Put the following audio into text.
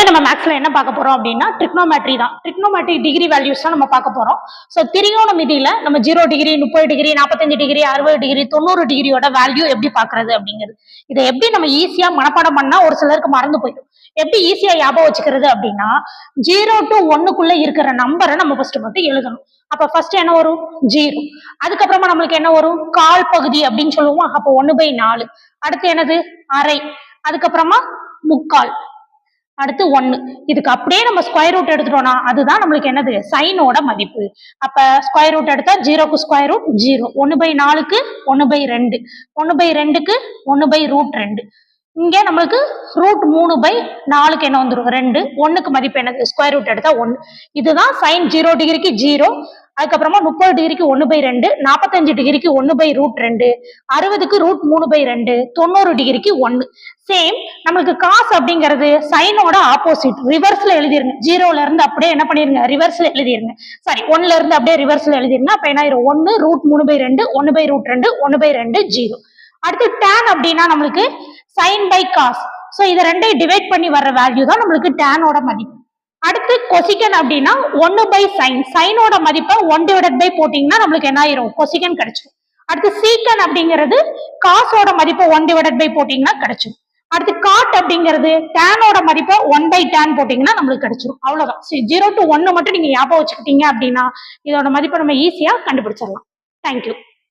நம்ம மேக்ஸ்ல என்ன பார்க்க போறோம் அப்படின்னா ட்ரிக்னோமெட்ரி தான். ட்ரிக்னோமெட்ரி டிகிரி வேல்யூஸ் தான் நம்ம பார்க்க போறோம். ஸோ திரிகோணமிதியில நம்ம 0 டிகிரி, 30 டிகிரி, 45 டிகிரி, 60 டிகிரி, 90 டிகிரியோட வேல்யூ எப்படி பாக்குறது அப்படிங்கிறது. இதை எப்படி நம்ம ஈஸியா மனப்பாடம் பண்ணா ஒரு சிலருக்கு மறந்து போயிடும். எப்படி ஈஸியா ஞாபகம் வச்சுக்கிறது அப்படின்னா 0 to 1க்குள்ள இருக்கிற நம்பரை நம்ம ஃபர்ஸ்ட் மட்டும் எழுதணும். அப்ப ஃபர்ஸ்ட் என்ன வரும் 0. அதுக்கப்புறமா நம்மளுக்கு என்ன வரும் கால் பகுதி அப்படின்னு சொல்லுவோம். அப்போ 1/4. அடுத்து என்னது அரை. அதுக்கப்புறமா முக்கால். அடுத்து 1. இதுக்கு அப்படியே நம்ம ஸ்கொயர் ரூட் எடுத்துட்டோம்னா அதுதான் நம்மளுக்கு என்னது சைனோட மதிப்பு. அப்ப ஸ்கொயர் ரூட் எடுத்தா 0க்கு ஸ்கொயர் ரூட் 0, 1/4க்கு 1/2, 1/2க்கு 1/√2. இங்க நம்மளுக்கு √3/4க்கு என்ன வந்துடும் 2, 1க்கு மதிப்பு என்னது ஸ்கொயர் ரூட் எடுத்தா 1. இதுதான் சைன் 0 டிகிரிக்கு 0, அதுக்கப்புறமா 30 டிகிரிக்கு 1/2, 45 டிகிரிக்கு 1/√2, 60க்கு √3/2, 90 டிகிரிக்கு 1. சேம் நம்மளுக்கு காஸ் அப்படிங்கிறது சைனோட ஆப்போசிட் ரிவர்ஸ்ல எழுதிருங்க. 0ல இருந்து அப்படியே என்ன பண்ணிருங்க ரிவர்ஸ்ல எழுதிருங்க. சாரி 1ல இருந்து அப்படியே ரிவர்ஸ்ல எழுதிருங்க. அப்ப என்ன ஆயிரும் 1 √3/2, 1/√2, 1/2 0. அடுத்து tan அப்படின்னா நம்மளுக்கு சைன் பை காஸ். சோ இதை ரெண்டையும் டிவைட் பண்ணி வர்ற வேல்யூ தான் நம்மளுக்கு டேனோட மதிப்பு. அடுத்து கொசிகன் அப்படின்னா 1/sin. சைனோட மதிப்பை 1/by போட்டீங்கன்னா நம்மளுக்கு என்ன ஆயிரும் கொசிகன் கிடைச்சிடும். அடுத்து சீக்கன் அப்படிங்கிறது காசோட மதிப்பை 1/by போட்டீங்கன்னா கிடைச்சிடும். அடுத்து காட் அப்படிங்கிறது டேனோட மதிப்பை 1/tan போட்டீங்கன்னா நம்மளுக்கு கிடைச்சிடும். அவ்வளவுதான். 0 to 1 மட்டும் நீங்க ஞாபகம் வச்சுக்கிட்டீங்க அப்படின்னா இதோட மதிப்பை நம்ம ஈஸியா கண்டுபிடிச்சிடலாம். தேங்க்யூ.